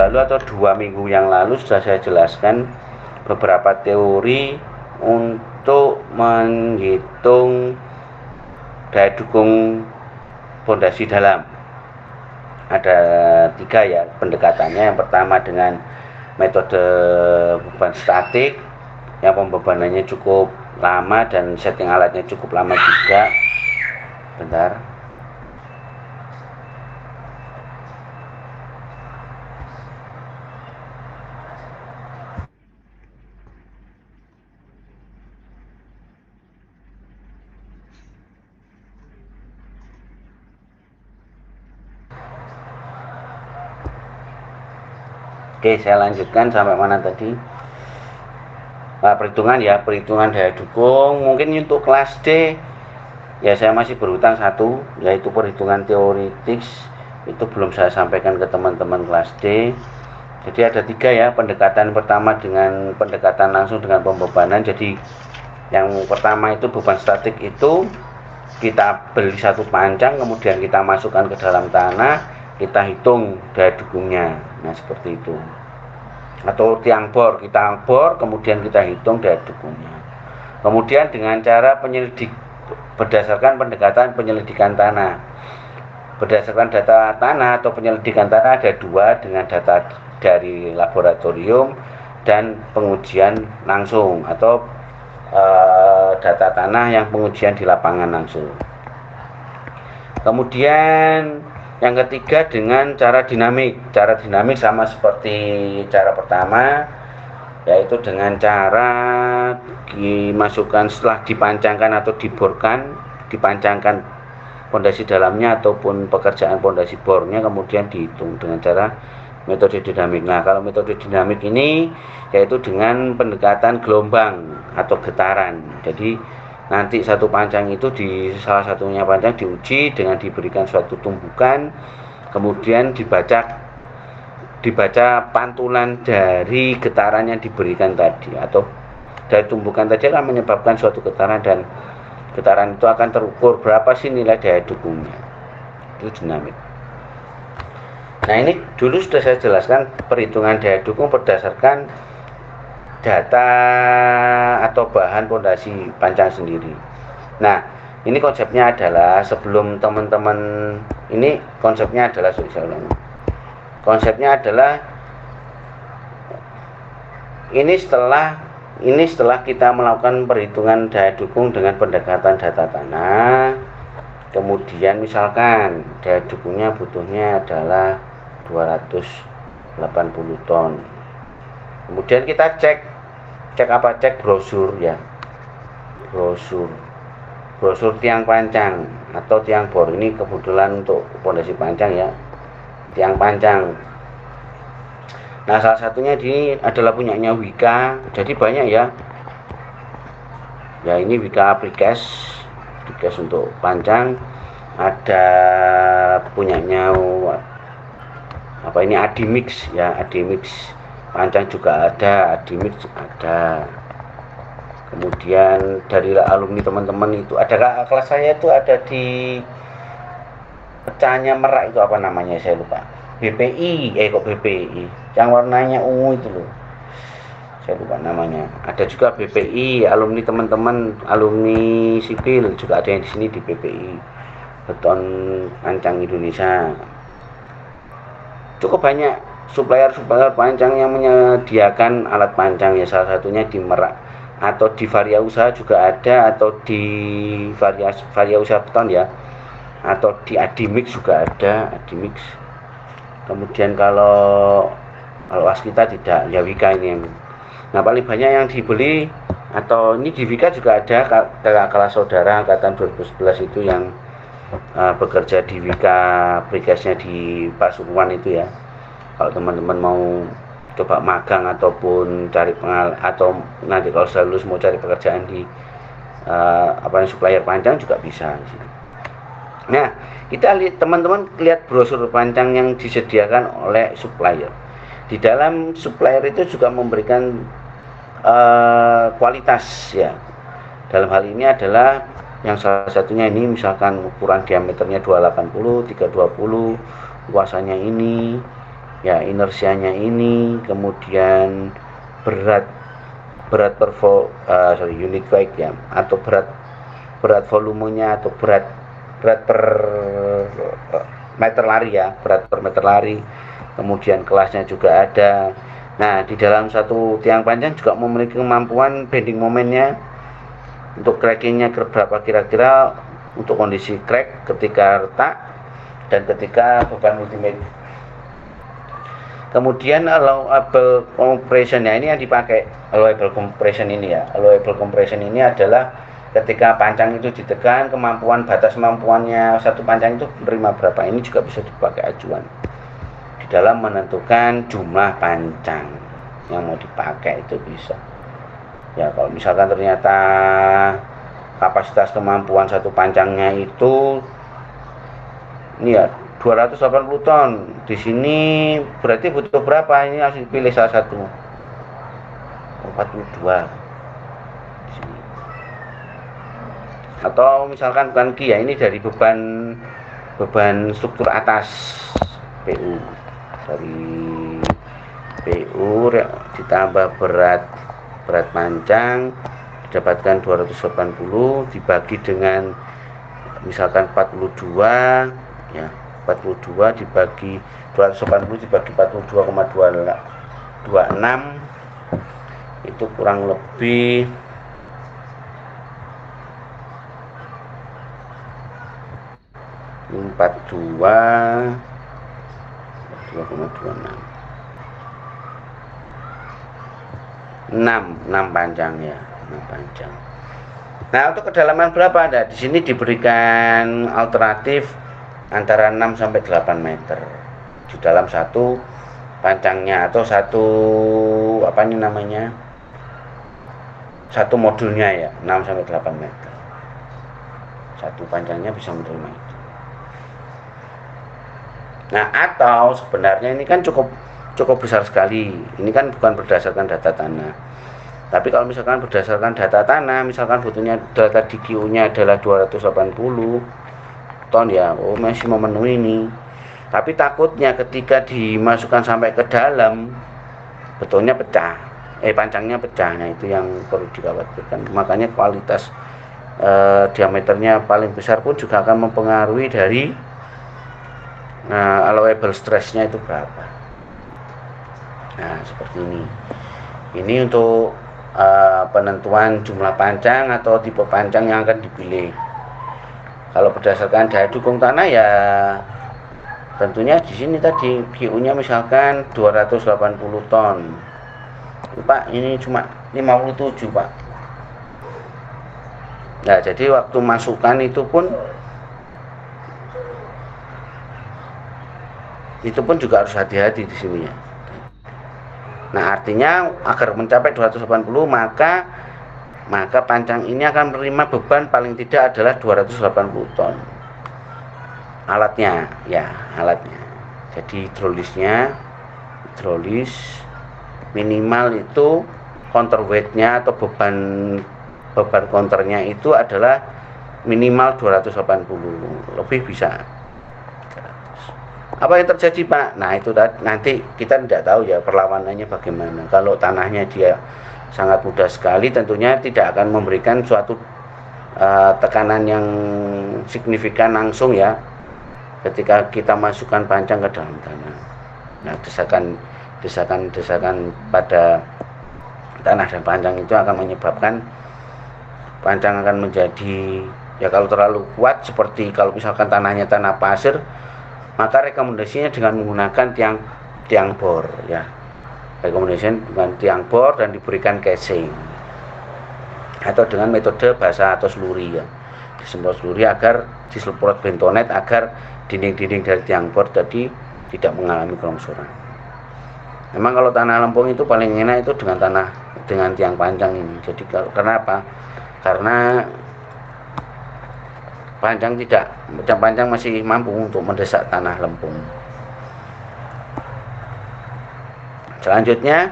lalu atau 2 minggu yang lalu sudah saya jelaskan beberapa teori untuk menghitung daya dukung pondasi dalam. Ada 3 ya pendekatannya. Yang pertama dengan metode beban statik yang pembebanannya cukup lama dan setting alatnya cukup lama juga. Bentar. Oke, saya lanjutkan sampai mana tadi? Nah, perhitungan daya dukung. Mungkin untuk kelas D ya saya masih berhutang satu, yaitu perhitungan teoritis. Itu belum saya sampaikan ke teman-teman kelas D. Jadi ada 3 ya, pendekatan pertama dengan pendekatan langsung dengan pembebanan. Jadi yang pertama itu beban statik itu kita beli satu pancang, kemudian kita masukkan ke dalam tanah, kita hitung daya dukungnya. Nah seperti itu. Atau tiang bor, kita bor kemudian kita hitung daya dukungnya. Kemudian dengan cara berdasarkan pendekatan penyelidikan tanah. Berdasarkan data tanah atau penyelidikan tanah ada 2, dengan data dari laboratorium dan pengujian langsung atau data tanah yang pengujian di lapangan langsung. Kemudian yang ketiga dengan cara dinamik. Cara dinamik sama seperti cara pertama, yaitu dengan cara dimasukkan setelah dipancangkan atau diborkan, dipancangkan pondasi dalamnya ataupun pekerjaan pondasi bornya, kemudian dihitung dengan cara metode dinamik. Nah, kalau metode dinamik ini yaitu dengan pendekatan gelombang atau getaran. Jadi nanti satu pancang itu di salah satunya pancang diuji dengan diberikan suatu tumbukan, kemudian dibaca pantulan dari getaran yang diberikan tadi, atau dari tumbukan tadi akan menyebabkan suatu getaran, dan getaran itu akan terukur berapa sih nilai daya dukungnya. Itu dinamik. Nah, ini dulu sudah saya jelaskan perhitungan daya dukung berdasarkan data atau bahan pondasi pancang sendiri. Nah, ini konsepnya adalah sebelum teman-teman ini konsepnya adalah ini setelah kita melakukan perhitungan daya dukung dengan pendekatan data tanah. Kemudian misalkan daya dukungnya butuhnya adalah 280 ton. Kemudian kita cek brosur ya. Brosur tiang pancang atau tiang bor. Ini kebetulan untuk pondasi pancang ya. Tiang pancang. Nah, salah satunya ini adalah punyanya Wika. Jadi banyak ya. Ya, ini Wika Precast untuk pancang. Ada punyanya ini Adimix ya, Adimix pancang juga ada, Adimix ada. Kemudian dari alumni teman-teman itu ada, kelas saya itu ada di pecahnya Merak, itu apa namanya saya lupa, BPI, kok BPI yang warnanya ungu itu loh, saya lupa namanya. Ada juga BPI, alumni teman-teman alumni sipil juga ada yang di sini di BPI, Beton Pancang Indonesia. Cukup banyak supplier pancang yang menyediakan alat pancang ya, salah satunya di Merak, atau di Varia Usaha juga ada, atau di Varia Usaha Beton ya, atau di Adimix juga ada, Adimix. Kemudian kalau Waskita tidak, ya Wika ini yang. Nah, paling banyak yang dibeli atau ini di Wika juga ada kelas saudara angkatan 2011 itu yang bekerja di Wika Precastnya di Pasuruan itu ya. Kalau teman-teman mau coba magang ataupun cari atau nanti kalau sudah lulus mau cari pekerjaan di supplier pancang juga bisa. Nah, kita lihat, teman-teman lihat brosur pancang yang disediakan oleh supplier. Di dalam supplier itu juga memberikan kualitas ya. Dalam hal ini adalah yang salah satunya ini misalkan ukuran diameternya 280, 320, luasannya ini, ya, inersianya ini, kemudian berat unit weight ya, atau berat volumenya, atau berat per meter lari ya, berat per meter lari. Kemudian kelasnya juga ada. Nah, di dalam satu tiang panjang juga memiliki kemampuan bending momennya. Untuk crackingnya berapa kira-kira untuk kondisi crack ketika retak dan ketika beban ultimate. Kemudian allowable compression ya, ini yang dipakai allowable compression ini ya. Allowable compression ini adalah ketika pancang itu ditekan, batas kemampuannya satu pancang itu menerima berapa. Ini juga bisa dipakai acuan di dalam menentukan jumlah pancang yang mau dipakai, itu bisa. Ya, kalau misalkan ternyata kapasitas kemampuan satu pancangnya itu ini ya 280 ton, di sini berarti butuh berapa? Ini harus dipilih salah satu. 42 di sini. Atau misalkan bukan Ki ya, ini dari beban struktur atas PU, dari PU ditambah berat pancang didapatkan 280 dibagi dengan misalkan 42 ya, 42 dibagi 280 dibagi 42,26 itu kurang lebih 2,26 6 panjang ya, 6 panjang. Nah, untuk kedalaman berapa? Nah, di sini diberikan alternatif antara 6 sampai 8 meter di dalam satu pancangnya, atau satu satu modulnya ya, 6 sampai 8 meter. Satu pancangnya bisa menerima itu. Nah, atau sebenarnya ini kan cukup besar sekali. Ini kan bukan berdasarkan data tanah. Tapi kalau misalkan berdasarkan data tanah, misalkan butuhnya data DGU-nya adalah 280 ton ya, masih memenuhi ini. Tapi takutnya ketika dimasukkan sampai ke dalam, betulnya pecah, pancangnya pecah. Nah, itu yang perlu dikhawatirkan. Makanya kualitas diameternya paling besar pun juga akan mempengaruhi dari allowable stress-nya itu berapa. Nah, seperti ini. Ini untuk penentuan jumlah pancang atau tipe pancang yang akan dipilih. Kalau berdasarkan daya dukung tanah ya tentunya di sini tadi GU-nya misalkan 280 ton. Pak, ini cuma 57, Pak. Nah, jadi waktu masukkan itu pun juga harus hati-hati di sini ya. Nah, artinya agar mencapai 280 maka pancang ini akan menerima beban paling tidak adalah 280 ton. Alatnya. Jadi hidrolis minimal itu counterweight-nya atau beban counternya itu adalah minimal 280, lebih bisa. Apa yang terjadi, Pak? Nah, itu nanti kita tidak tahu ya perlawanannya bagaimana. Kalau tanahnya dia sangat mudah sekali, tentunya tidak akan memberikan suatu tekanan yang signifikan langsung ya ketika kita masukkan pancang ke dalam tanah. Nah, desakan pada tanah dan pancang itu akan menyebabkan pancang akan menjadi ya, kalau terlalu kuat seperti kalau misalkan tanahnya tanah pasir, maka rekomendasinya dengan menggunakan tiang bor ya. Rekomendasinya dengan tiang bor dan diberikan casing, atau dengan metode basa atau sluri ya. Disemprot sluri agar disemprot bentonet agar dinding-dinding dari tiang bor tadi tidak mengalami kelongsoran. Memang kalau tanah lempung itu paling enak itu dengan tiang panjang ini. Jadi kenapa? Karena panjang masih mampu untuk mendesak tanah lempung. Selanjutnya,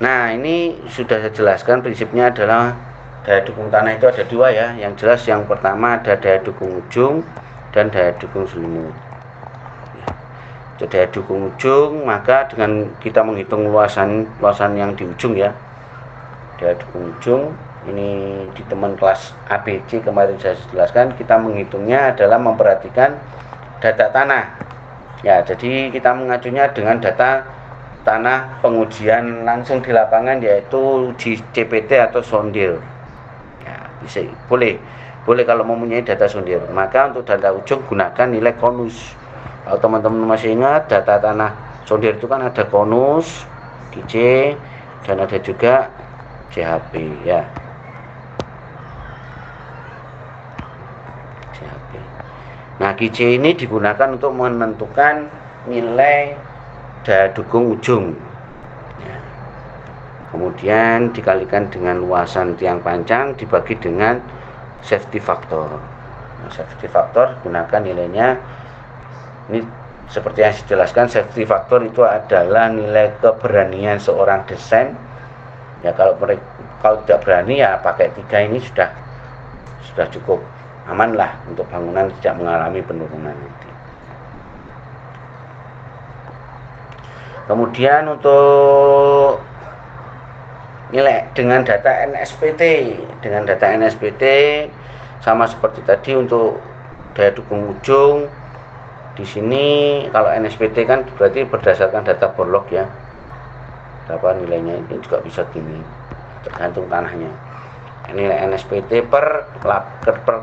nah ini sudah saya jelaskan prinsipnya adalah daya dukung tanah itu ada dua ya. Yang jelas yang pertama ada daya dukung ujung dan daya dukung selimut. Untuk daya dukung ujung, maka dengan kita menghitung luasan yang di ujung ya, daya dukung ujung ini di teman kelas ABC kemarin saya jelaskan, kita menghitungnya adalah memperhatikan data tanah ya. Jadi kita mengacunya dengan data tanah pengujian langsung di lapangan, yaitu di CPT atau sondir ya. Bisa boleh kalau mempunyai data sondir, maka untuk data ujung gunakan nilai konus. Kalau teman-teman masih ingat, data tanah sondir itu kan ada konus, QC, dan ada juga CHP ya. CHP. Nah, QC ini digunakan untuk menentukan nilai daya dukung ujung ya. Kemudian dikalikan dengan luasan tiang panjang dibagi dengan safety factor. Nah, safety factor gunakan nilainya ini seperti yang saya jelaskan. Safety factor itu adalah nilai keberanian seorang desain ya. Kalau tidak berani ya pakai 3 ini sudah cukup aman lah untuk bangunan tidak mengalami penurunan nanti. Kemudian untuk nilai dengan data NSPT sama seperti tadi untuk daya dukung ujung. Di sini kalau NSPT kan berarti berdasarkan data borlog ya. Berapa nilainya ini juga bisa gini, tergantung tanahnya. Nilai NSPT per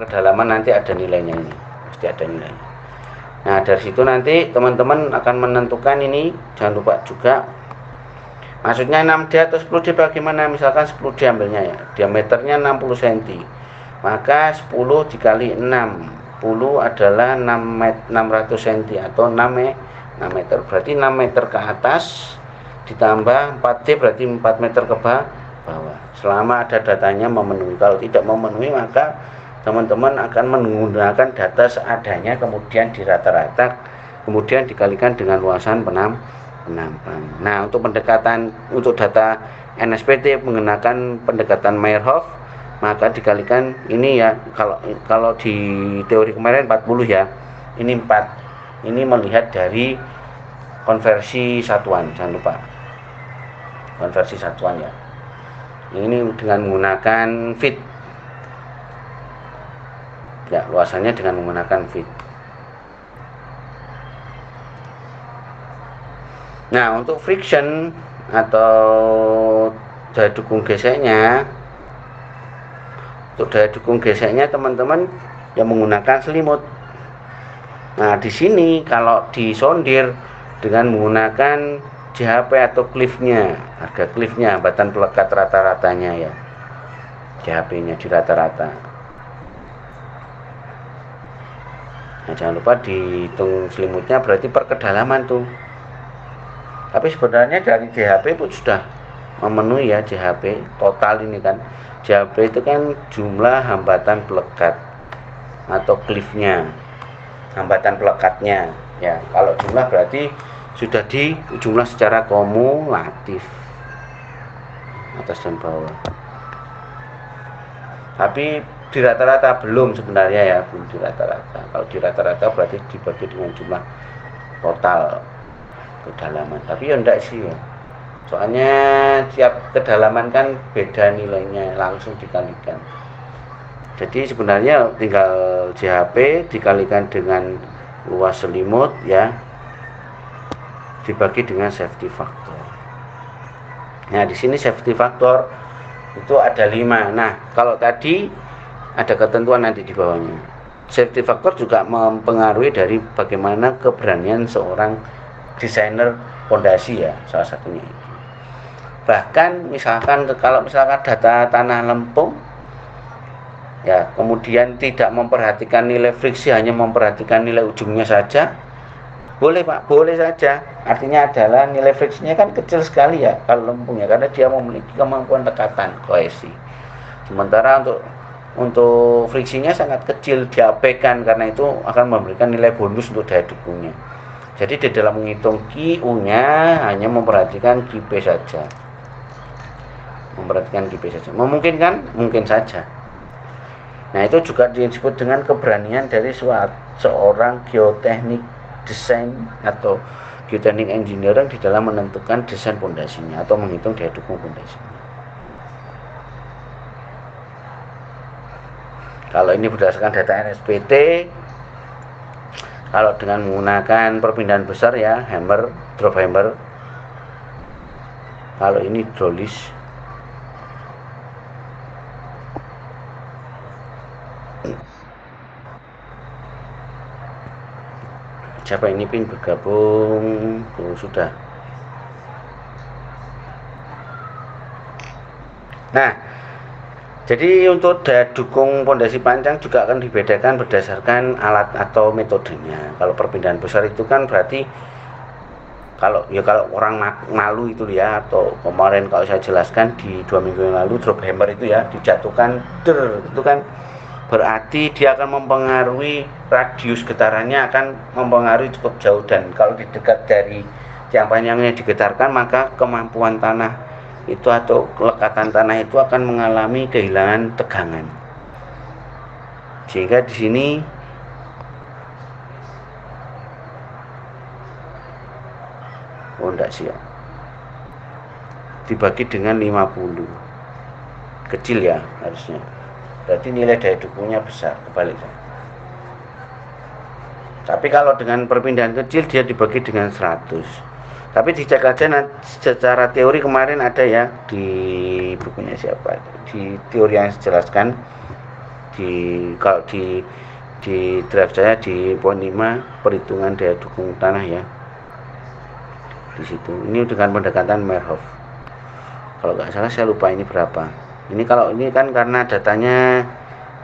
kedalaman nanti ada nilainya, ini pasti ada nilainya. Nah, dari situ nanti teman-teman akan menentukan ini. Jangan lupa juga maksudnya 6D atau 10D bagaimana. Misalkan 10D ambilnya ya, diameternya 60 cm, maka 10 dikali 6 adalah 600 cm atau 6 meter, berarti 6 meter ke atas ditambah 4D berarti 4 meter ke bawah, selama ada datanya memenuhi. Kalau tidak memenuhi maka teman-teman akan menggunakan data seadanya, kemudian dirata-rata, kemudian dikalikan dengan luasan penampang. Nah, untuk data NSPT menggunakan pendekatan Meyerhof, maka dikalikan ini ya. Kalau di teori kemarin 40 ya, ini 4. Ini melihat dari konversi satuan, jangan lupa konversi satuan ya. Ini dengan menggunakan feet ya, luasannya dengan menggunakan feet. Nah, untuk friction atau daya dukung geseknya, teman-teman yang menggunakan selimut. Nah, di sini kalau disondir dengan menggunakan JHP atau cliffnya, harga cliffnya, hambatan pelekat rata-ratanya ya, JHP-nya di rata-rata. Nah, jangan lupa dihitung selimutnya berarti per kedalaman tuh. Tapi sebenarnya dari JHP pun sudah memenuhi ya, JHP total ini kan. JHP itu kan jumlah hambatan pelekat atau cliffnya, hambatan pelekatnya ya. Kalau jumlah berarti sudah di jumlah secara kumulatif atas dan bawah. Tapi di rata-rata belum sebenarnya ya, belum di rata-rata. Kalau di rata-rata berarti dibagi dengan jumlah total kedalaman. Tapi ya enggak sih ya, soalnya tiap kedalaman kan beda nilainya, langsung dikalikan. Jadi sebenarnya tinggal JHP dikalikan dengan luas selimut ya, dibagi dengan safety factor. Nah, di sini safety factor itu ada 5. Nah, kalau tadi ada ketentuan nanti di bawahnya. Safety factor juga mempengaruhi dari bagaimana keberanian seorang desainer fondasi ya, salah satunya itu. Bahkan kalau misalkan data tanah lempung ya, kemudian tidak memperhatikan nilai friksi, hanya memperhatikan nilai ujungnya saja, boleh Pak, boleh saja. Artinya adalah nilai friksinya kan kecil sekali ya kalau lempung ya, karena dia memiliki kemampuan lekatan, kohesi. Sementara untuk friksinya sangat kecil, diabaikan, karena itu akan memberikan nilai bonus untuk daya dukungnya. Jadi di dalam menghitung QU-nya hanya memperhatikan QP saja. Memungkinkan? Mungkin saja. Nah, itu juga disebut dengan keberanian dari seorang geoteknik desain atau geotechnical engineering di dalam menentukan desain pondasinya atau menghitung daya dukung pondasinya. Kalau ini berdasarkan data NSPT, kalau dengan menggunakan perpindahan besar ya, hammer, drop hammer. Kalau ini hidrolis. Siapa ini pin bergabung? Sudah. Nah, jadi untuk daya dukung pondasi panjang juga akan dibedakan berdasarkan alat atau metodenya. Kalau perpindahan besar itu kan berarti kalau orang malu itu ya, atau kemarin kalau saya jelaskan di 2 minggu yang lalu, drop hammer itu ya dijatuhkan itu kan berarti dia akan mempengaruhi radius getarannya, akan mempengaruhi cukup jauh, dan kalau di dekat dari tiang panjangnya digetarkan maka kemampuan tanah itu atau kelekatan tanah itu akan mengalami kehilangan tegangan, sehingga di sini enggak siap dibagi dengan 50 kecil ya harusnya, berarti nilai daya dukungnya besar, kebalik. Tapi kalau dengan perpindahan kecil dia dibagi dengan 100. Tapi dicek aja secara teori, kemarin ada ya di bukunya siapa, di teori yang saya jelaskan kalau di draft saya di poin 5 perhitungan daya dukung tanah ya. Di situ ini dengan pendekatan Merhoff. Kalau nggak salah saya lupa ini berapa. Ini kalau ini kan karena datanya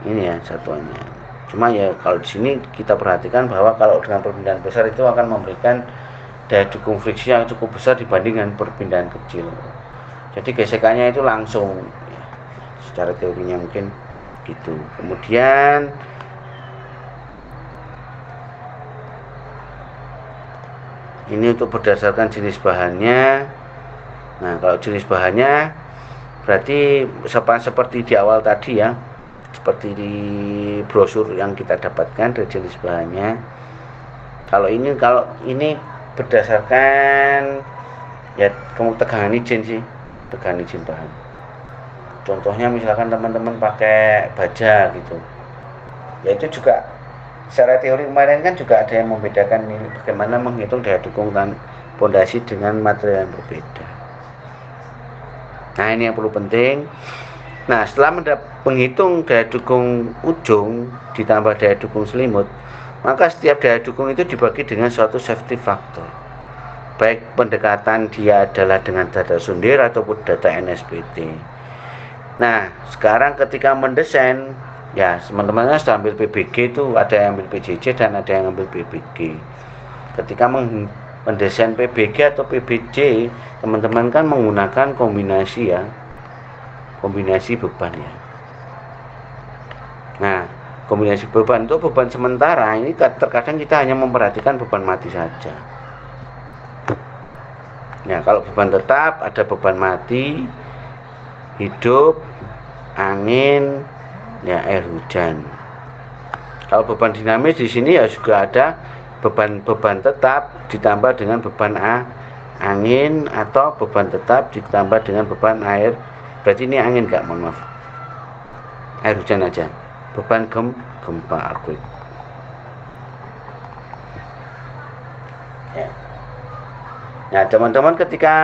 ini ya satuannya. Cuma ya kalau di sini kita perhatikan bahwa kalau dengan perpindahan besar itu akan memberikan daya dukung friksi yang cukup besar dibandingkan perpindahan kecil. Jadi gesekannya itu langsung ya, secara teorinya mungkin gitu. Kemudian ini untuk berdasarkan jenis bahannya. Nah, kalau jenis bahannya berarti seperti di awal tadi ya, seperti di brosur yang kita dapatkan dari jenis bahannya. Kalau ini berdasarkan ya tegangan izin sih, tegangan izin bahan. Contohnya misalkan teman-teman pakai baja gitu, ya itu juga secara teori kemarin kan juga ada yang membedakan ini, bagaimana menghitung daya dukung pondasi dengan material yang berbeda. Nah, ini yang perlu penting. Nah, setelah menghitung daya dukung ujung ditambah daya dukung selimut, maka setiap daya dukung itu dibagi dengan suatu safety factor, baik pendekatan dia adalah dengan data Sundir ataupun data NSPT. Nah, sekarang ketika mendesain ya, teman-teman sudah ambil PBG itu, ada yang ambil PJJ dan ada yang ambil PBG. Ketika mendesain PBG atau PBJ, teman-teman kan menggunakan kombinasi ya, kombinasi beban ya. Nah, kombinasi beban untuk beban sementara ini terkadang kita hanya memperhatikan beban mati saja. Ya, kalau beban tetap ada beban mati, hidup, angin, ya air hujan. Kalau beban dinamis di sini ya juga ada beban tetap ditambah dengan beban angin, atau beban tetap ditambah dengan beban air. Berarti ini angin enggak, mohon maaf. Air hujan aja. Beban gempa earthquake. Ya. Nah, teman-teman ketika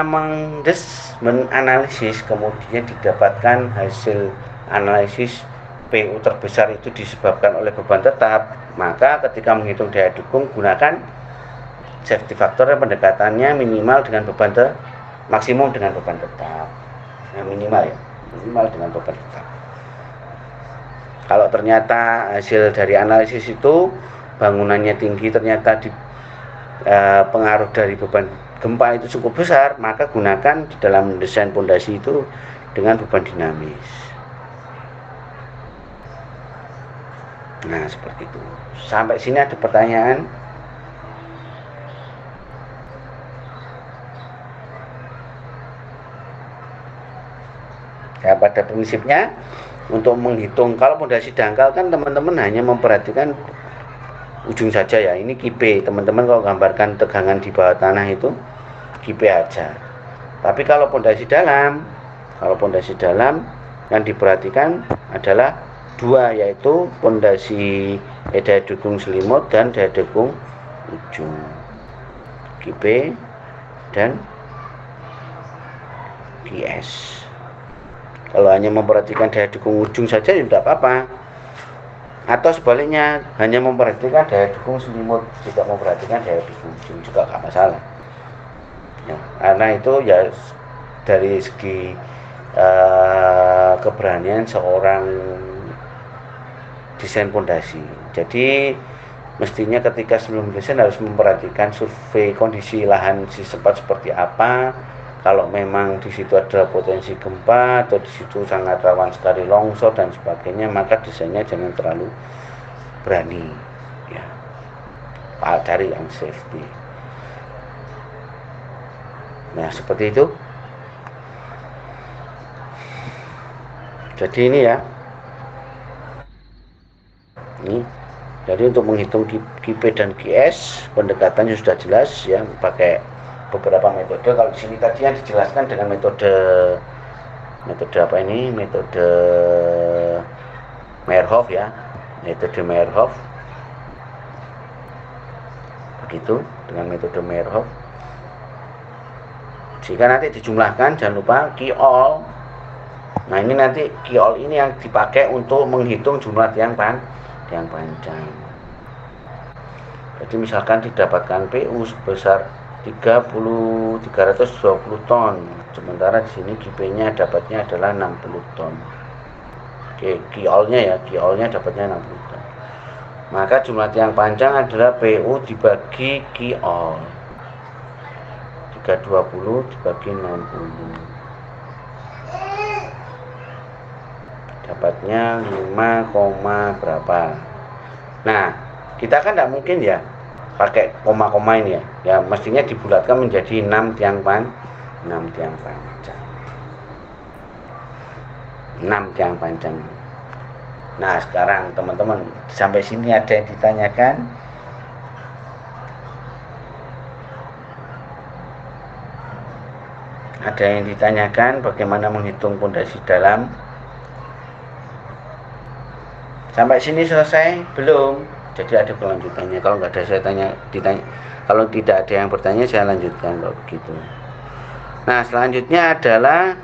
menganalisis kemudian didapatkan hasil analisis PU terbesar itu disebabkan oleh beban tetap, maka ketika menghitung daya dukung gunakan safety factor yang pendekatannya minimal dengan beban maksimum dengan beban tetap. Nah, minimal dengan beban tetap. Kalau ternyata hasil dari analisis itu bangunannya tinggi, ternyata pengaruh dari beban gempa itu cukup besar, maka gunakan di dalam desain pondasi itu dengan beban dinamis. Nah, seperti itu. Sampai sini ada pertanyaan? Ya, pada prinsipnya untuk menghitung kalau pondasi dangkal kan teman-teman hanya memperhatikan ujung saja ya. Ini kipe. Teman-teman kalau gambarkan tegangan di bawah tanah itu kipe aja. Tapi kalau pondasi dalam, yang diperhatikan adalah dua, yaitu pondasi daya dukung selimut dan daya dukung ujung. Kipe dan GS. Kalau hanya memperhatikan daya dukung ujung saja ya tidak apa-apa. Atau sebaliknya, hanya memperhatikan daya dukung selimut, tidak memperhatikan daya dukung ujung juga nggak masalah. Ya, karena itu ya dari segi keberanian seorang desain pondasi. Jadi mestinya ketika sebelum desain harus memperhatikan survei kondisi lahan si tempat seperti apa. Kalau memang di situ ada potensi gempa atau di situ sangat rawan sekali longsor dan sebagainya, maka desainnya jangan terlalu berani, ya. Cari yang safety. Nah, seperti itu. Jadi ini ya. Ini. Jadi untuk menghitung KIP dan GS, pendekatannya sudah jelas ya, pakai beberapa metode. Kalau di sini tadi yang dijelaskan dengan metode apa ini? Metode Meyerhof ya. Metode Meyerhof. Begitu dengan metode Meyerhof. Jika nanti dijumlahkan, jangan lupa Q-all. Nah, ini nanti Q-all ini yang dipakai untuk menghitung jumlah tiang panjang. Jadi misalkan didapatkan PU sebesar 320 ton, sementara di sini GP-nya dapatnya adalah 60 ton. Oke, Q-all-nya ya, Q-all-nya dapatnya 60 ton. Maka jumlah tiang panjang adalah PU dibagi Q-all. 320 dibagi 60. Dapatnya 5, berapa. Nah, kita kan tidak mungkin ya pakai koma-koma ini ya. Ya mestinya dibulatkan menjadi 6 tiang panjang. 6 tiang panjang. Nah, sekarang teman-teman sampai sini ada yang ditanyakan? Ada yang ditanyakan bagaimana menghitung pondasi dalam? Sampai sini selesai? Belum. Jadi ada kelanjutannya. Kalau nggak ada saya ditanya. Kalau tidak ada yang bertanya saya lanjutkan kalau begitu. Nah, selanjutnya adalah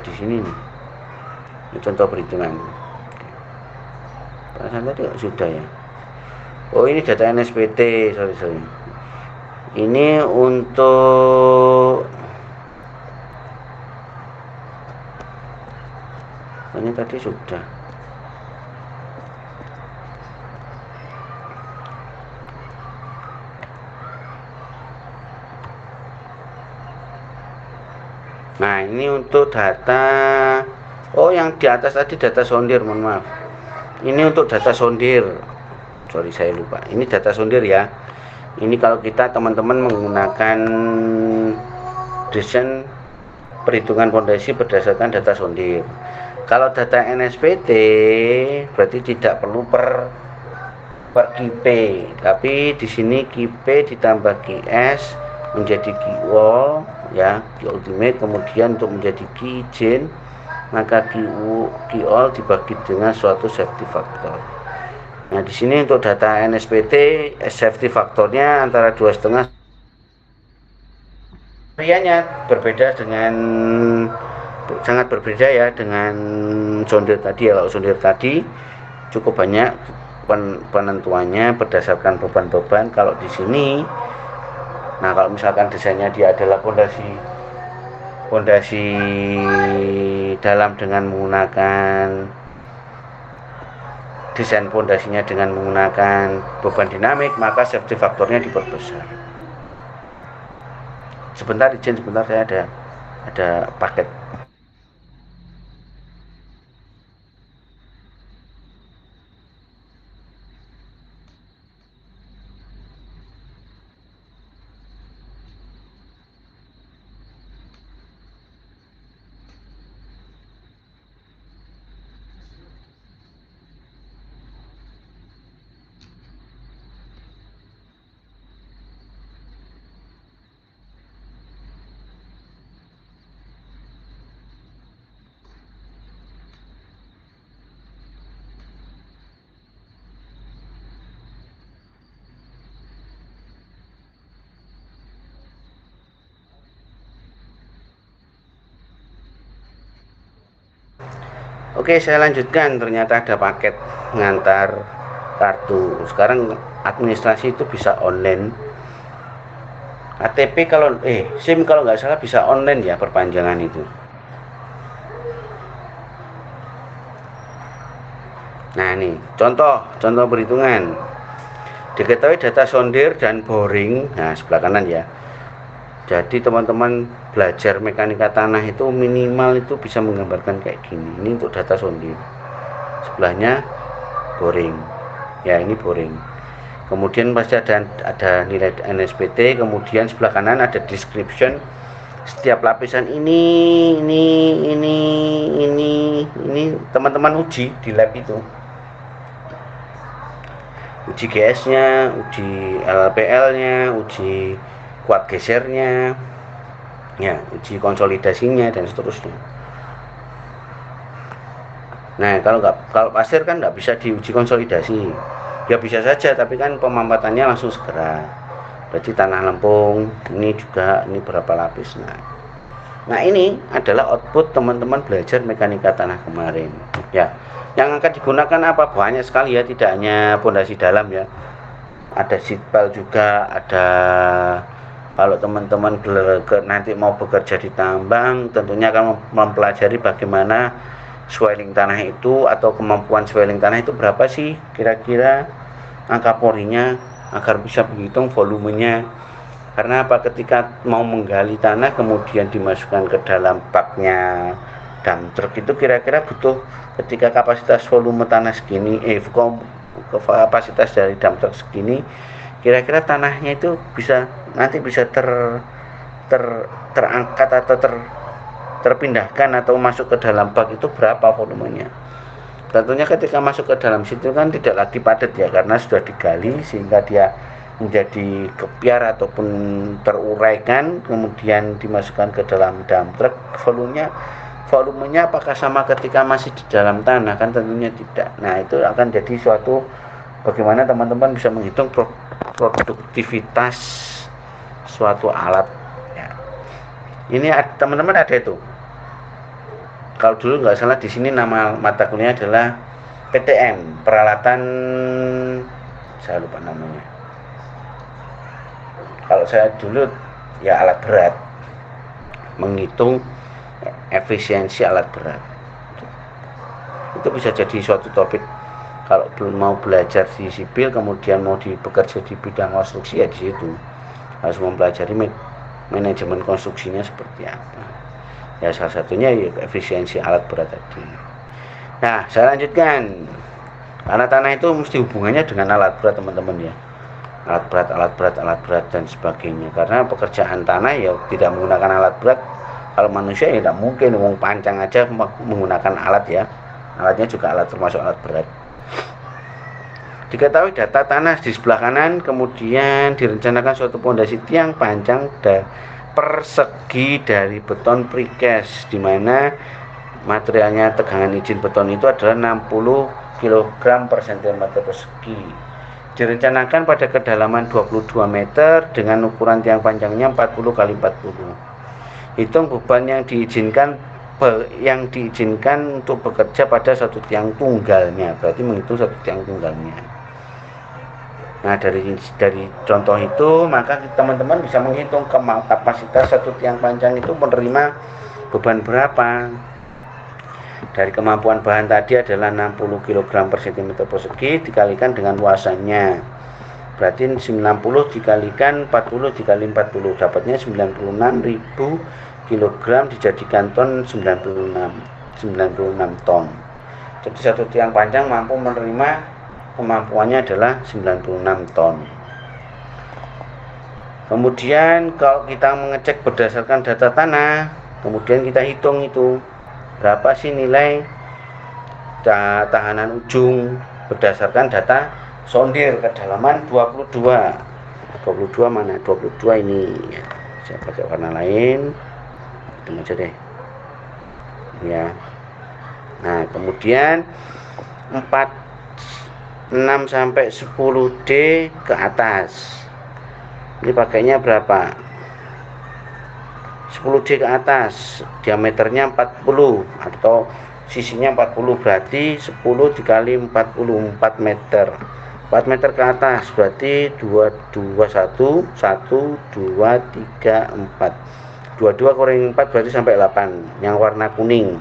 di sini nih. Ini contoh perhitungan. Perasaan tadi sudah ya. Oh, ini data NSPT, sorry. Ini untuk ini tadi sudah. Nah, ini untuk data. Oh, yang di atas tadi data sondir, mohon maaf. Ini untuk data sondir. Sorry, saya lupa. Ini data sondir ya. Ini kalau kita teman-teman menggunakan desain perhitungan pondasi berdasarkan data sondir. Kalau data NSPT berarti tidak perlu per KIP, tapi di sini KIP ditambah QS menjadi QO ya, Q ultimate, kemudian untuk menjadi Q izin maka QO dibagi dengan suatu safety factor. Nah, di sini untuk data NSPT safety faktornya antara 2,5. Variannya berbeda dengan sangat berbeda ya dengan sondir tadi ya. Kalau sondir tadi cukup banyak penentuannya berdasarkan beban-beban. Kalau di sini, nah kalau misalkan desainnya dia adalah pondasi dalam dengan menggunakan desain pondasinya dengan menggunakan beban dinamik, maka safety faktornya diperbesar. Sebentar izin, sebentar saya ada paket. Oke, saya lanjutkan. Ternyata ada paket ngantar kartu. Sekarang administrasi itu bisa online. KTP kalau SIM kalau nggak salah bisa online ya perpanjangan itu. Nah ini contoh perhitungan. Diketahui data sondir dan boring. Nah sebelah kanan ya. Jadi teman-teman belajar mekanika tanah itu minimal itu bisa menggambarkan kayak gini. Ini untuk data sondir. Sebelahnya boring. Ya ini boring. Kemudian pasti ada nilai NSPT. Kemudian sebelah kanan ada description. Setiap lapisan ini teman-teman uji di lab itu. Uji GS-nya, uji LPL-nya, uji kuat gesernya, ya, uji konsolidasinya dan seterusnya. Nah, kalau pasir kan nggak bisa diuji konsolidasi. Ya bisa saja, tapi kan pemampatannya langsung segera. Berarti tanah lempung, ini juga ini berapa lapis. Nah ini adalah output teman-teman belajar mekanika tanah kemarin. Ya, yang akan digunakan apa? Banyak sekali ya, tidak hanya pondasi dalam ya. Ada sitpal juga, ada kalau teman-teman nanti mau bekerja di tambang, tentunya akan mempelajari bagaimana swelling tanah itu atau kemampuan swelling tanah itu berapa sih kira-kira angka porinya agar bisa menghitung volumenya. Karena apa? Ketika mau menggali tanah kemudian dimasukkan ke dalam baknya dump truck itu kira-kira butuh, ketika kapasitas volume tanah segini, kapasitas dari dump truck segini, kira-kira tanahnya itu nanti bisa terangkat atau terpindahkan atau masuk ke dalam bak itu berapa volumenya. Tentunya ketika masuk ke dalam situ kan tidak lagi padat ya, karena sudah digali sehingga dia menjadi kepiar ataupun teruraikan, kemudian dimasukkan ke dalam dump truck. Volumenya apakah sama ketika masih di dalam tanah? Kan tentunya tidak. Nah itu akan jadi suatu bagaimana teman-teman bisa menghitung produktivitas suatu alat ya. Ini teman-teman ada itu, kalau dulu nggak salah di sini nama mata kuliahnya adalah PTM, peralatan, saya lupa namanya. Kalau saya dulu ya alat berat, menghitung efisiensi alat berat. Itu bisa jadi suatu topik kalau belum mau belajar di sipil kemudian mau bekerja di bidang konstruksi ya di situ harus mempelajari manajemen konstruksinya seperti apa. Ya salah satunya ya efisiensi alat berat tadi. Nah saya lanjutkan, karena tanah itu mesti hubungannya dengan alat berat teman-teman ya. Alat berat dan sebagainya. Karena pekerjaan tanah ya tidak menggunakan alat berat. Kalau manusia ya tidak mungkin, wong pancang aja menggunakan alat ya. Alatnya juga termasuk alat berat. Diketahui data tanah di sebelah kanan, kemudian direncanakan suatu pondasi tiang panjang persegi dari beton precast, di mana materialnya tegangan izin beton itu adalah 60 kg per cm persegi. Direncanakan pada kedalaman 22 meter dengan ukuran tiang panjangnya 40 x 40. Hitung beban yang diizinkan untuk bekerja pada satu tiang tunggalnya, berarti menghitung satu tiang tunggalnya. Nah dari contoh itu maka teman-teman bisa menghitung kapasitas satu tiang panjang itu menerima beban berapa. Dari kemampuan bahan tadi adalah 60 kg per cm persegi dikalikan dengan luasannya, berarti 90 dikalikan 40 dikali 40 dapatnya 96.000 kg, dijadikan ton 96 ton. Jadi satu tiang panjang mampu menerima, kemampuannya adalah 96 ton. Kemudian kalau kita mengecek berdasarkan data tanah, kemudian kita hitung itu berapa sih nilai tahanan ujung berdasarkan data sondir kedalaman 22 mana 22 ini ya, saya pakai warna lain, hitung aja deh ya. Nah kemudian 6 sampai 10D ke atas ini pakainya berapa? 10D ke atas, diameternya 40 atau sisinya 40, berarti 10 dikali 44 meter. 4 meter ke atas berarti 221 1 2 3 4. 22 kurangi 4 berarti sampai 8 yang warna kuning.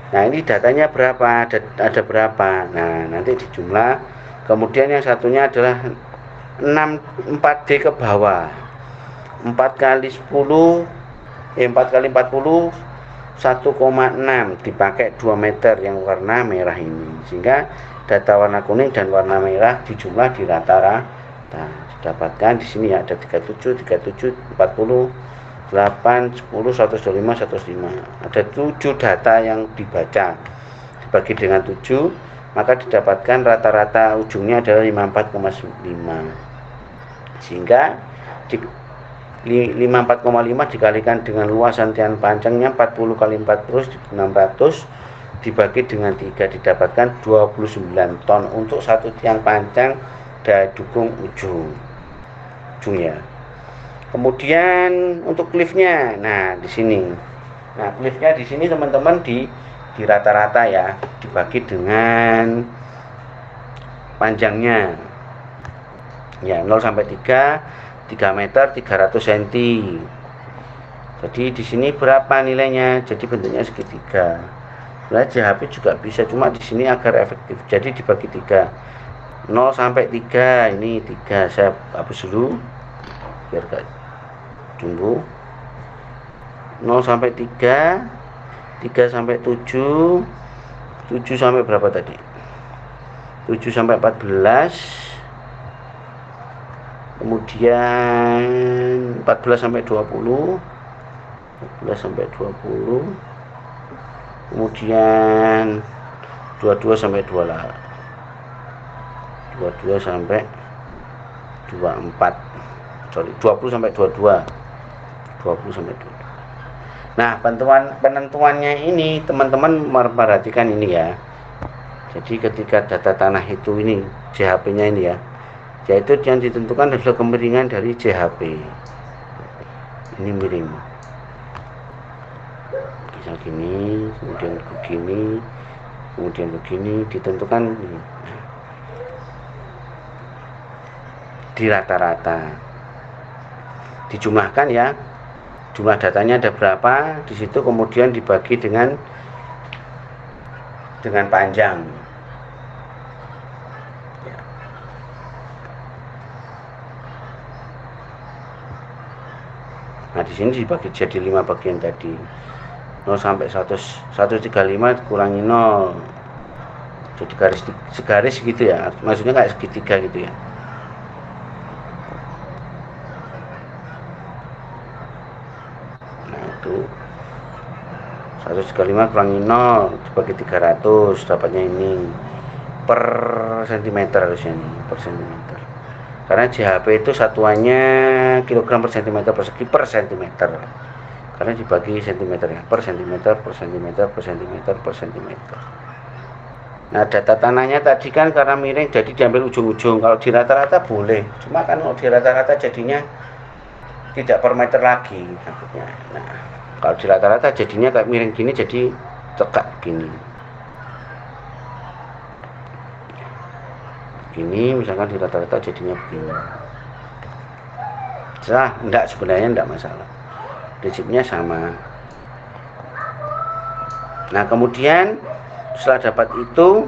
Nah, ini datanya berapa? Ada berapa? Nah, nanti dijumlah. Kemudian yang satunya adalah 4D ke bawah. 4 kali 10 4 kali 40 1,6 dipakai 2 meter yang warna merah ini, sehingga data warna kuning dan warna merah dijumlah di rata-rata. Didapatkan di sini ya, ada 37 40 8 10 125 105. Ada 7 data yang dibaca, dibagi dengan 7, maka didapatkan rata-rata ujungnya adalah 54,5, sehingga 54,5 dikalikan dengan luasan tiang panjangnya 40 kali 40 600 dibagi dengan 3, didapatkan 29 ton untuk satu tiang panjang daya dukung ujungnya. Kemudian untuk liftnya, nah di sini, liftnya di sini teman-teman di rata-rata ya, dibagi dengan panjangnya ya 0 sampai 3 meter 300 cm. Jadi di sini berapa nilainya? Jadi bentuknya segitiga. Nah, JHP juga bisa, cuma di sini agar efektif. Jadi dibagi 3. 0 sampai 3, ini 3 saya hapus dulu biar gak jumbo. 0 sampai 3, 3 sampai 7, 7 sampai berapa tadi? 7 sampai 14, kemudian 14 sampai 20, 14 sampai 20, kemudian 22 sampai 28, 22 sampai 24, 20 sampai 22, 20 sampai 22. Nah, penentuannya ini teman-teman memperhatikan ini ya. Jadi ketika data tanah itu ini JHP-nya ini ya, yaitu yang ditentukan adalah kemiringan dari JHP. Ini miring. Bisa gini, kemudian begini, kemudian begini, ditentukan ini. Di rata-rata dijumlahkan ya, jumlah datanya ada berapa di situ, kemudian dibagi dengan panjang. Nah, di sini dibagi jadi 5 bagian tadi. 0 sampai 135 kurangi 0. Jadi segaris gitu ya. Maksudnya kayak segitiga gitu ya. Nah, itu 135 kurangi 0 dibagi 300, dapatnya ini per sentimeter harusnya ini, per sentimeter. Karena JHP itu satuannya kilogram per sentimeter persegi per sentimeter. Karena dibagi sentimeter ya, per sentimeter per sentimeter per sentimeter per sentimeter. Nah, data tanahnya tadi kan karena miring jadi diambil ujung-ujung. Kalau di rata-rata boleh, cuma kan kalau di rata-rata jadinya tidak per meter lagi maksudnya. Nah, kalau di rata-rata jadinya kayak miring gini, jadi cekak gini. Ini misalkan di rata-rata jadinya begini. Enggak, sebenarnya enggak masalah. Prinsipnya sama. Nah, kemudian setelah dapat itu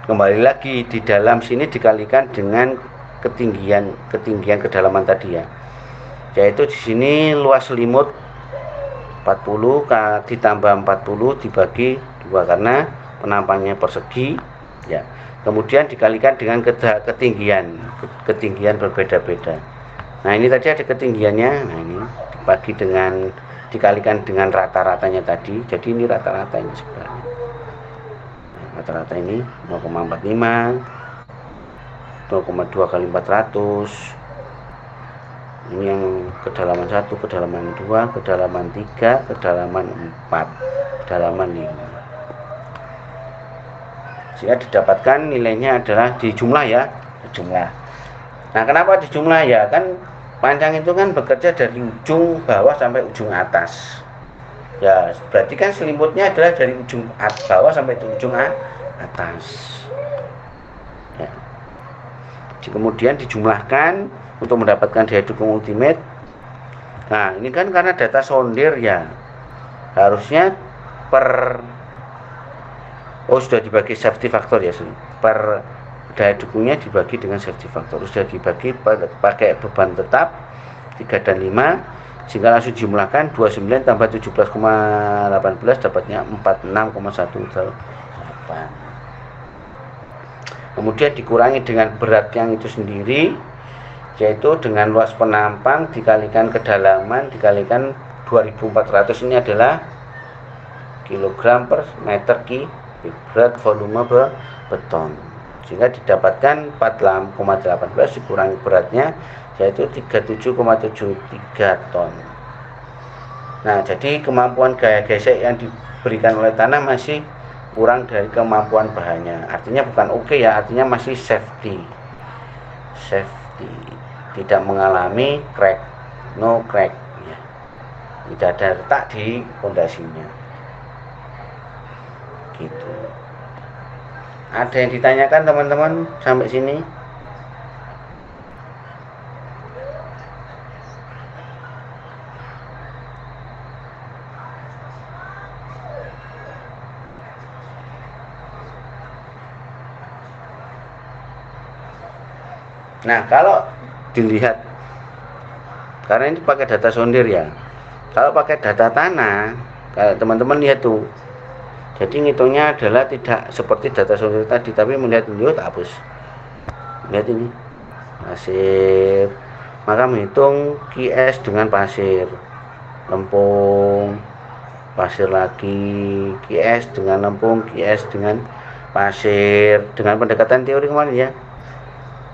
kembali lagi di dalam sini dikalikan dengan ketinggian kedalaman tadi ya. Yaitu di sini luas selimut 40 ditambah 40 dibagi 2 karena penampangnya persegi ya. Kemudian dikalikan dengan ketinggian berbeda-beda. Nah, ini tadi ada ketinggiannya. Nah, ini dikalikan dengan rata-ratanya tadi. Jadi ini rata-rata ini sebenarnya. Nah, rata-rata ini 0,45, 0,2 kali 400. Ini yang kedalaman 1, kedalaman 2, kedalaman 3, kedalaman 4, kedalaman 5. Sehingga didapatkan nilainya adalah dijumlah ya, dijumlah. Nah, kenapa dijumlah ya? Kan panjang itu kan bekerja dari ujung bawah sampai ujung atas. Ya, berarti kan selimutnya adalah dari ujung bawah sampai ujung atas. Ya. Kemudian dijumlahkan untuk mendapatkan daya dukung ultimate. Nah, ini kan karena data sondir ya. Harusnya per sudah dibagi safety factor ya, per daya dukungnya dibagi dengan safety factor. Sudah dibagi pakai beban tetap 3 dan 5, sehingga langsung jumlahkan 29 tambah 17,18 dapatnya 46,18. Kemudian dikurangi dengan berat yang itu sendiri, yaitu dengan luas penampang dikalikan kedalaman dikalikan 2400, ini adalah kilogram per meter berat volume beton, sehingga didapatkan 46,18 dikurangi beratnya yaitu 37,73 ton. Nah, jadi kemampuan gaya gesek yang diberikan oleh tanah masih kurang dari kemampuan bahannya. Artinya bukan oke ya, artinya masih safety, tidak mengalami crack, no crack ya. Tidak ada retak di pondasinya. Gitu. Ada yang ditanyakan teman-teman sampai sini? Nah, kalau dilihat, karena ini pakai data sondir ya. Kalau pakai data tanah, kalau teman-teman lihat tuh, jadi ngitungnya adalah tidak seperti data sondir tadi, tapi melihat tak hapus. Lihat ini, pasir. Maka menghitung QS dengan pasir, lempung, pasir lagi, QS dengan lempung, QS dengan pasir, dengan pendekatan teori kemarin ya.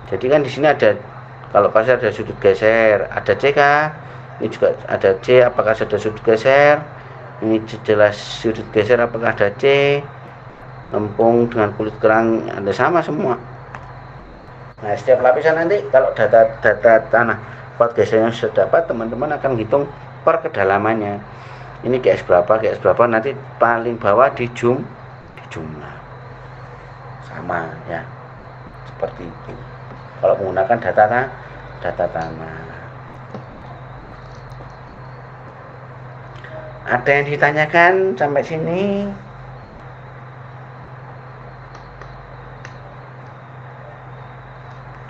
Jadi kan di sini ada, kalau pasir ada sudut geser, ada C kah? Ini juga ada C, apakah ada sudut geser? Ini jelas sudut geser, apakah ada C? Lempung dengan kulit kerang ada sama semua. Nah, setiap lapisan nanti kalau data tanah part gesernya sudah dapat, teman-teman akan hitung per kedalamannya. Ini GS berapa, nanti paling bawah dijumlah. Sama ya. Seperti itu. Kalau menggunakan data tanah. Ada yang ditanyakan sampai sini?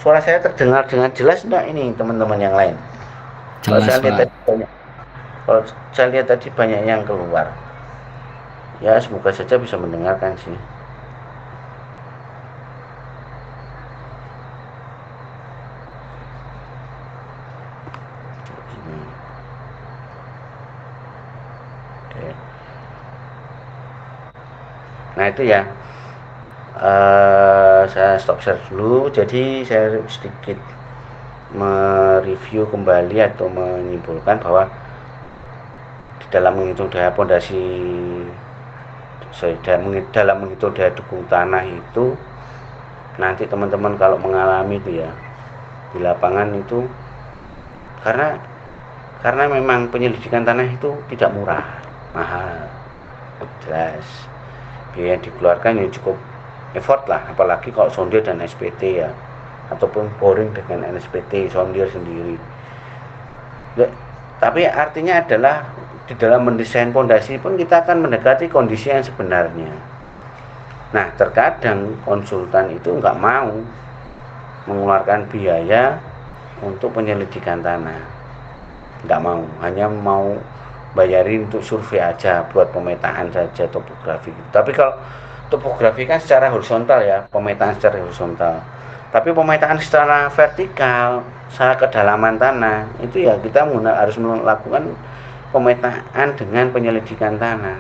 Suara saya terdengar dengan jelas enggak ini teman-teman yang lain? Jelas, kalau saya lihat tadi banyak yang keluar. Ya, semoga saja bisa mendengarkan sih. Nah, itu ya. Saya stop share dulu. Jadi saya sedikit mereview kembali atau menyimpulkan bahwa di dalam menghitung daya pondasi, dalam menghitung daya dukung tanah itu, nanti teman-teman kalau mengalami itu ya di lapangan itu, karena memang penyelidikan tanah itu tidak murah, mahal, jelas biaya yang dikeluarkan yang cukup effort lah, apalagi kalau sondir dan SPT ya, ataupun boring dengan SPT sondir sendiri. Tapi artinya adalah di dalam mendesain pondasi pun kita akan mendekati kondisi yang sebenarnya. Nah, terkadang konsultan itu nggak mau mengeluarkan biaya untuk penyelidikan tanah, nggak mau, hanya mau bayarin untuk survei aja, buat pemetaan saja, topografi. Tapi kalau topografi kan secara horizontal ya, pemetaan secara horizontal. Tapi pemetaan secara vertikal, secara kedalaman tanah, itu ya kita harus melakukan pemetaan dengan penyelidikan tanah.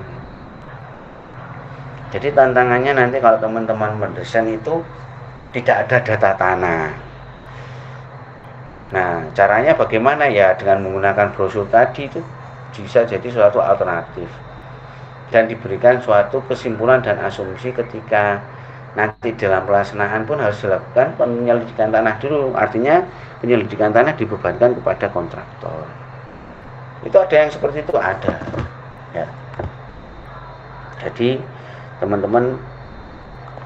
Jadi tantangannya nanti kalau teman-teman mendesain itu tidak ada data tanah. Nah, caranya bagaimana ya? Dengan menggunakan brosur tadi itu bisa jadi suatu alternatif dan diberikan suatu kesimpulan dan asumsi ketika nanti dalam pelaksanaan pun harus dilakukan penyelidikan tanah dulu. Artinya penyelidikan tanah dibebankan kepada kontraktor. Itu ada yang seperti itu, ada ya. Jadi teman-teman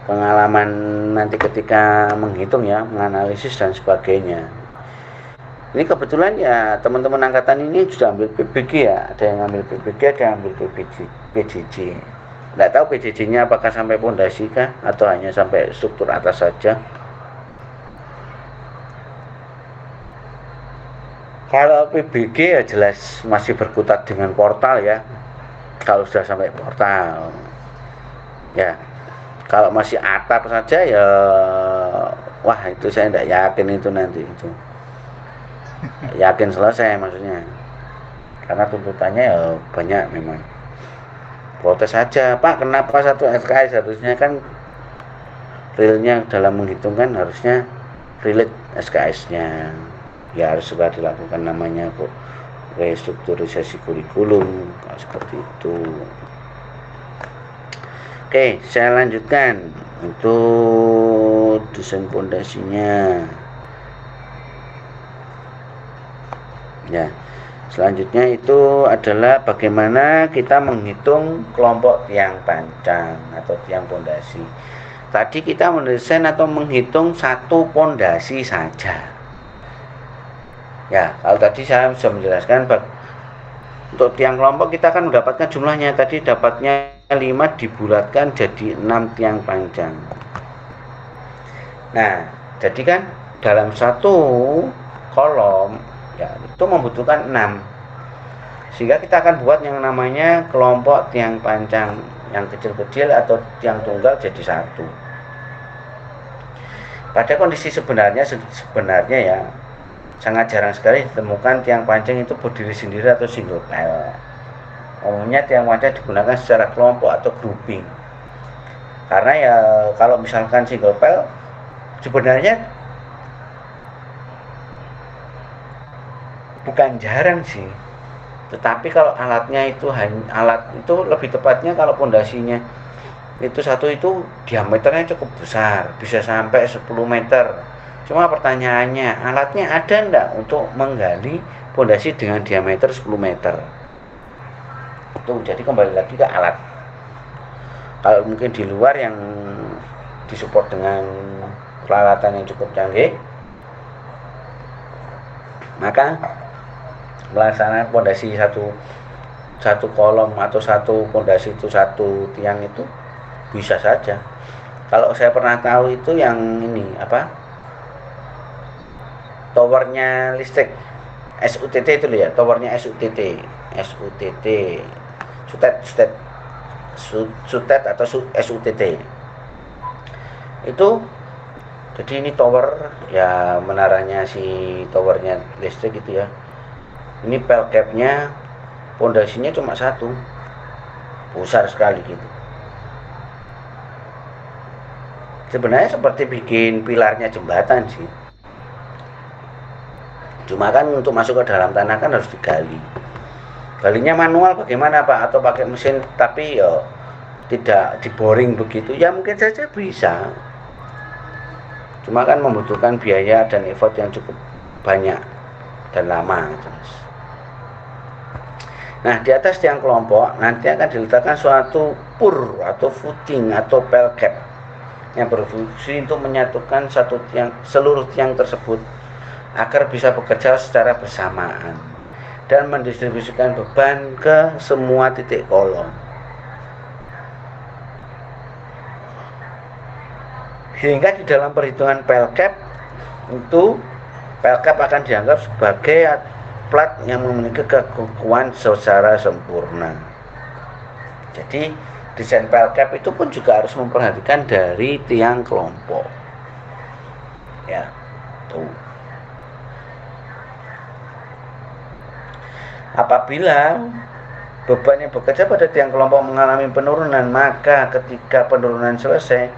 pengalaman nanti ketika menghitung ya, menganalisis dan sebagainya. Ini kebetulan ya teman-teman angkatan ini sudah ambil PBG ya, ada yang ambil PBG, ada yang ambil PJJ. Nggak tahu PJJ-nya apakah sampai pondasi kah atau hanya sampai struktur atas saja. Kalau PBG ya jelas masih berkutat dengan portal ya. Kalau sudah sampai portal, ya. Kalau masih atap saja ya, wah itu saya tidak yakin itu nanti itu. Yakin selesai maksudnya. Karena tuntutannya ya banyak memang. Protes saja, Pak, kenapa satu SKS harusnya kan realnya dalam menghitungkan harusnya relate SKS-nya. Ya harus juga dilakukan namanya kok restrukturisasi kurikulum seperti itu. Oke, saya lanjutkan untuk desain pondasinya. Ya, selanjutnya itu adalah bagaimana kita menghitung kelompok tiang pancang atau tiang pondasi. Tadi kita mendesain atau menghitung satu pondasi saja. Ya, kalau tadi saya sudah menjelaskan untuk tiang kelompok kita kan mendapatkan jumlahnya tadi dapatnya 5 dibulatkan jadi 6 tiang panjang. Nah, jadi kan dalam satu kolom ya itu membutuhkan 6. Sehingga kita akan buat yang namanya kelompok tiang panjang yang kecil-kecil atau tiang tunggal jadi satu. Pada kondisi sebenarnya ya sangat jarang sekali ditemukan tiang panjang itu berdiri sendiri atau single file. Umumnya tiang panjang digunakan secara kelompok atau grouping. Karena ya kalau misalkan single file sebenarnya bukan jarang sih. Tetapi kalau alatnya itu alat itu lebih tepatnya kalau pondasinya itu satu itu diameternya cukup besar, bisa sampai 10 meter. Cuma pertanyaannya, alatnya ada enggak untuk menggali pondasi dengan diameter 10 meter? Itu jadi kembali lagi ke alat. Kalau mungkin di luar yang disupport dengan peralatan yang cukup canggih, maka melaksanakan pondasi satu kolom atau satu pondasi itu satu tiang itu bisa saja. Kalau saya pernah tahu itu yang ini towernya listrik SUTT itu ya, towernya SUTT Sutet atau SUTT itu. Jadi ini tower ya, menaranya si towernya listrik itu ya. Ini pel capnya pondasinya cuma satu, besar sekali gitu. Sebenarnya seperti bikin pilarnya jembatan sih. Cuma kan untuk masuk ke dalam tanah kan harus digali. Galinya manual bagaimana Pak? Atau pakai mesin tapi ya tidak diboring begitu? Ya mungkin saja bisa. Cuma kan membutuhkan biaya dan effort yang cukup banyak dan lama. Nah, di atas tiang kelompok nanti akan diletakkan suatu pur atau footing atau pel cap yang berfungsi untuk menyatukan seluruh tiang tersebut agar bisa bekerja secara bersamaan dan mendistribusikan beban ke semua titik kolom. Sehingga di dalam perhitungan pel cap itu pel cap akan dianggap sebagai plat yang memiliki kekuatan secara sempurna. Jadi desain pel cap itu pun juga harus memperhatikan dari tiang kelompok. Ya, tuh. Apabila beban yang bekerja pada tiang kelompok mengalami penurunan, maka ketika penurunan selesai,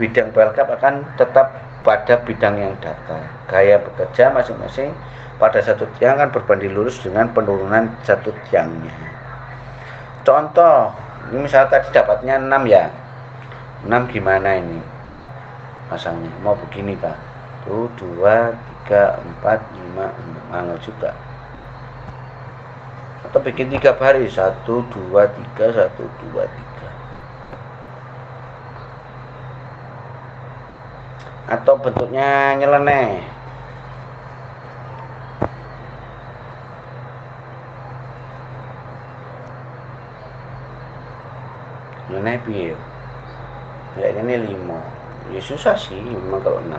bidang pel cap akan tetap pada bidang yang datar. Gaya bekerja masing-masing pada satu tiang kan berbanding lurus dengan penurunan satu tiangnya. Contoh, ini misalnya tadi dapatnya 6 ya. 6 gimana ini pasangnya? Mau begini Pak. Tuh 2, 3, 4, 5, 6. Angel juga. Atau bikin 3 baris, 1, 2, 3, 1, 2, 3. atau bentuknya nyeleneh. Nyeleneh piye? Ya ini 5. Ya susah sih memang kalau 6.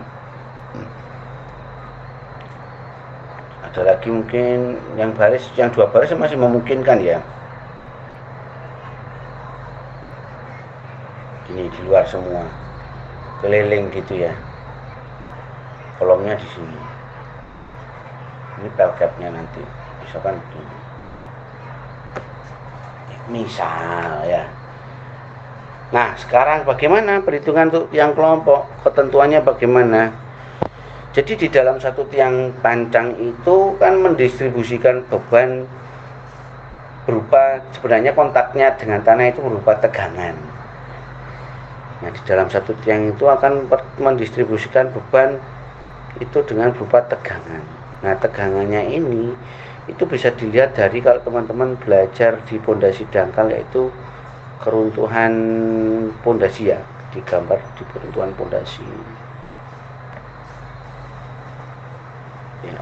Ada lagi mungkin yang baris, yang 2 baris masih memungkinkan ya. Ini di luar semua, keliling gitu ya. Kolomnya di sini. Ini pel capnya nanti, misalkan begini. Misal ya. Nah, sekarang bagaimana perhitungan untuk tiang kelompok? Ketentuannya bagaimana? Jadi di dalam satu tiang pancang itu kan mendistribusikan beban berupa, sebenarnya kontaknya dengan tanah itu berupa tegangan. Nah, di dalam satu tiang itu akan mendistribusikan beban itu dengan berupa tegangan. Nah, tegangannya ini itu bisa dilihat dari kalau teman-teman belajar di pondasi dangkal, yaitu keruntuhan pondasi ya, digambar di keruntuhan pondasi ya.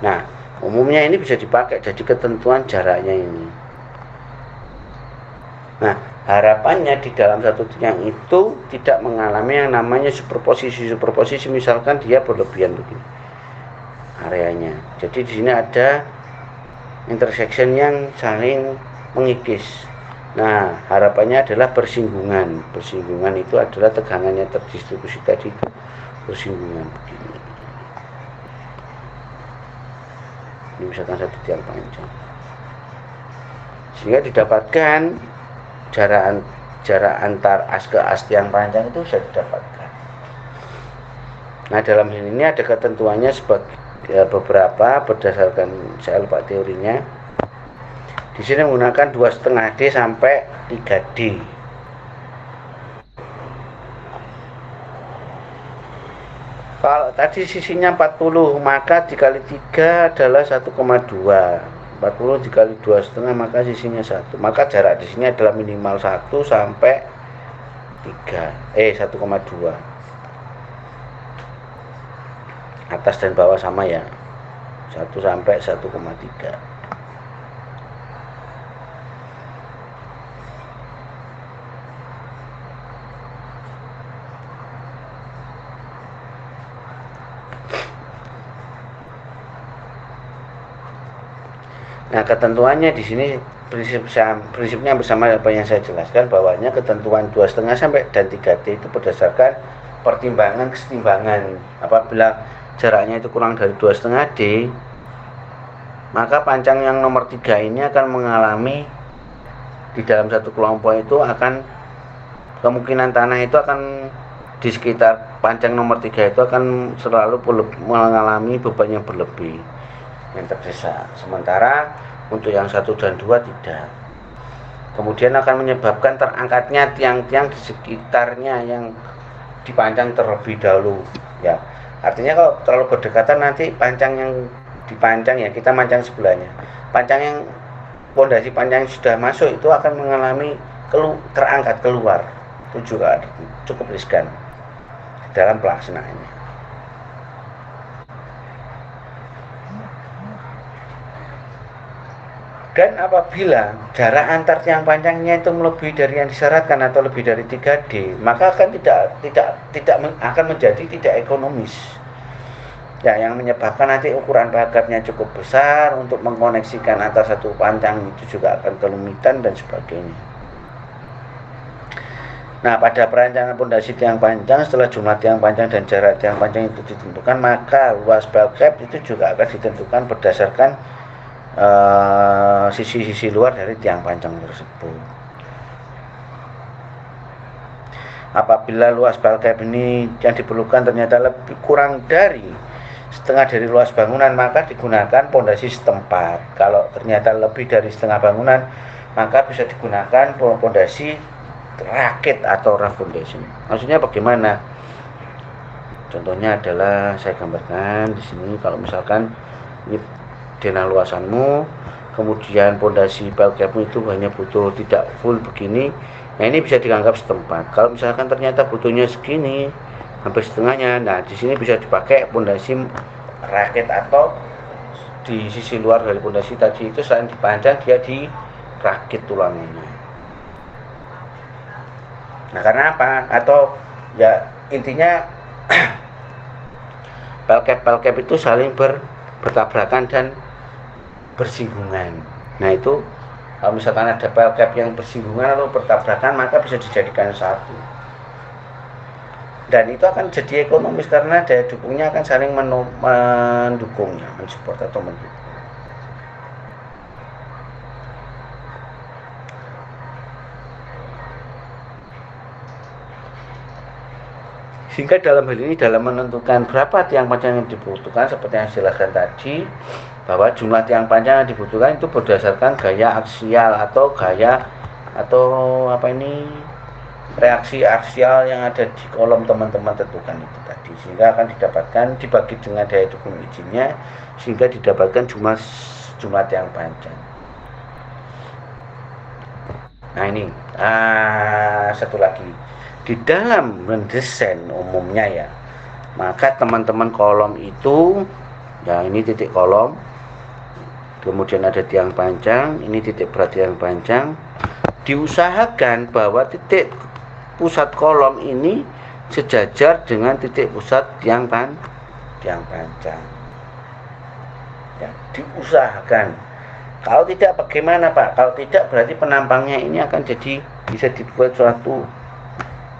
Nah, umumnya ini bisa dipakai jadi ketentuan jaraknya ini. Nah, harapannya di dalam satu tiang itu tidak mengalami yang namanya superposisi. Misalkan dia berlebihan begini areanya. Jadi di sini ada intersection yang saling mengikis. Nah, harapannya adalah bersinggungan. Bersinggungan itu adalah tegangannya terdistribusi tadi itu bersinggungan begini. Ini misalkan satu tiang panjang. Sehingga didapatkan jarak antar as ke as tiang panjang itu bisa didapatkan. Nah, dalam hal ini ada ketentuannya sebagai beberapa berdasarkan saya lupa teorinya. Di sini menggunakan 2,5D sampai 3D. Kalau tadi sisinya 40, maka dikali 3 adalah 1,2. 40 dikali 2,5 maka sisinya 1. Maka jarak di sini adalah minimal 1 sampai 1,2. Atas dan bawah sama ya, 1 sampai 1,3. Nah, ketentuannya di sini prinsipnya bersama apa yang saya jelaskan, bahwanya ketentuan 2,5 sampai dan 3D itu berdasarkan pertimbangan kesetimbangan. Apabila jaraknya itu kurang dari 2,5D, maka pancang yang nomor 3 ini akan mengalami di dalam satu kelompok itu akan kemungkinan tanah itu akan di sekitar pancang nomor 3 itu akan selalu mengalami beban yang berlebih, yang terdesak. Sementara untuk yang 1 dan 2 tidak. Kemudian akan menyebabkan terangkatnya tiang-tiang di sekitarnya yang dipancang terlebih dahulu ya. Artinya kalau terlalu berdekatan nanti pancang yang dipancang ya, kita mancang sebelahnya. Pancang yang pondasi pancang yang sudah masuk itu akan mengalami terangkat keluar. Itu juga cukup riskan dalam pelaksanaannya. Dan apabila jarak antar tiang pancangnya itu melebihi dari yang disyaratkan atau lebih dari 3D, maka akan tidak akan menjadi tidak ekonomis. Ya, yang menyebabkan nanti ukuran pagarnya cukup besar untuk mengkoneksikan antar satu pancang itu juga akan kerumitan dan sebagainya. Nah, pada perancangan pondasi tiang pancang, setelah jumlah tiang pancang dan jarak tiang pancang itu ditentukan, maka luas bell cap itu juga akan ditentukan berdasarkan sisi-sisi luar dari tiang pancang tersebut. Apabila luas bell cap ini yang diperlukan ternyata lebih kurang dari setengah dari luas bangunan, maka digunakan pondasi setempat. Kalau ternyata lebih dari setengah bangunan, maka bisa digunakan pondasi rakit atau rough foundation. Maksudnya bagaimana? Contohnya adalah saya gambarkan di sini. Kalau misalkan ini denah luasanmu, kemudian pondasi bell capmu itu hanya butuh tidak full begini, Nah ini bisa dianggap setempat. Kalau misalkan ternyata butuhnya segini, hampir setengahnya, nah di sini bisa dipakai pondasi rakit atau di sisi luar dari pondasi tadi itu selain dipanjang dia dirakit tulangnya. Nah karena apa? Atau ya intinya pelkep itu saling bertabrakan dan bersinggungan. Nah itu kalau misalkan ada pelkep yang bersinggungan atau bertabrakan maka bisa dijadikan satu. Dan itu akan jadi ekonomis karena daya dukungnya akan saling mendukungnya, mensupport atau mendukung. Sehingga dalam hal ini dalam menentukan berapa tiang panjang yang dibutuhkan seperti yang dijelaskan tadi, bahwa jumlah tiang panjang yang dibutuhkan itu berdasarkan gaya aksial atau reaksi aksial yang ada di kolom teman-teman tentukan itu tadi, sehingga akan didapatkan dibagi dengan daya dukung izinnya sehingga didapatkan jumlah tiang panjang. Nah ini satu lagi, di dalam mendesain umumnya ya, maka teman-teman kolom itu ya ini titik kolom, kemudian ada tiang panjang, ini titik berat tiang panjang, diusahakan bahwa titik pusat kolom ini sejajar dengan titik pusat tiang panjang ya, diusahakan. Kalau tidak bagaimana Pak? Kalau tidak berarti penampangnya ini akan jadi bisa dibuat suatu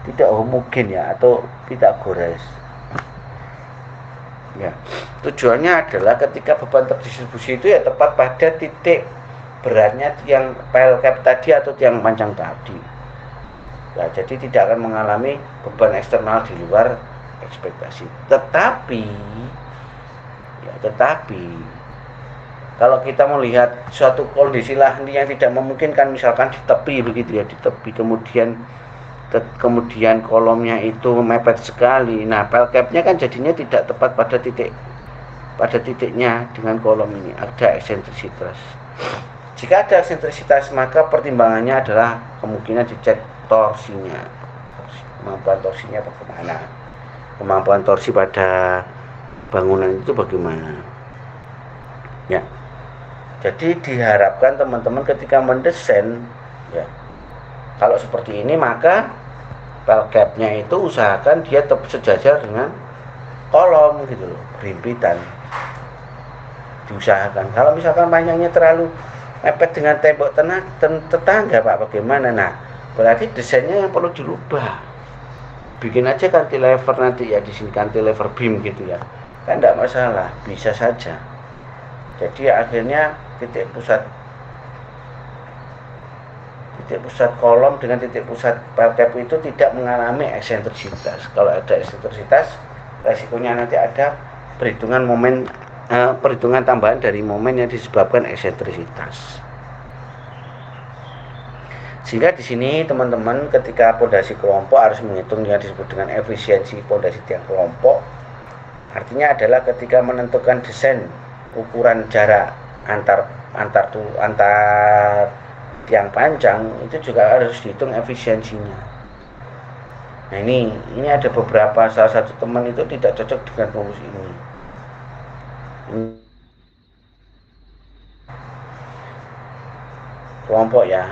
tidak homogen ya, atau tidak gores ya. Tujuannya adalah ketika beban terdistribusi itu ya tepat pada titik beratnya tiang pelkep tadi atau tiang panjang tadi ya, jadi tidak akan mengalami beban eksternal di luar ekspektasi. Tetapi kalau kita melihat suatu kondisi lahan yang tidak memungkinkan, misalkan di tepi begitu ya, di tepi kemudian kolomnya itu mepet sekali, nah pelkepnya kan jadinya tidak tepat pada titiknya dengan kolom ini, ada eksentrisitas. Jika ada eksentrisitas maka pertimbangannya adalah kemungkinan dicek torsinya, kemampuan torsinya bagaimana, kemampuan torsi pada bangunan itu bagaimana ya. Jadi diharapkan teman-teman ketika mendesain ya, kalau seperti ini maka pelkepnya itu usahakan dia tetap sejajar dengan kolom gitu loh, berimpitan diusahakan. Kalau misalkan panjangnya terlalu mepet dengan tembok tetangga Pak, bagaimana? Nah berarti desainnya yang perlu dirubah, bikin aja cantilever nanti ya, di sini cantilever beam gitu ya, kan tidak masalah, bisa saja. Jadi akhirnya titik pusat kolom dengan titik pusat pelkep itu tidak mengalami eksentrisitas. Kalau ada eksentrisitas, resikonya nanti ada perhitungan tambahan dari momen yang disebabkan eksentrisitas. Sehingga di sini teman-teman ketika pondasi kelompok harus menghitung yang disebut dengan efisiensi pondasi tiang kelompok. Artinya adalah ketika menentukan desain ukuran jarak antar tiang panjang itu juga harus dihitung efisiensinya. Nah ini ada beberapa, salah satu teman itu tidak cocok dengan rumus ini. Kelompok ya,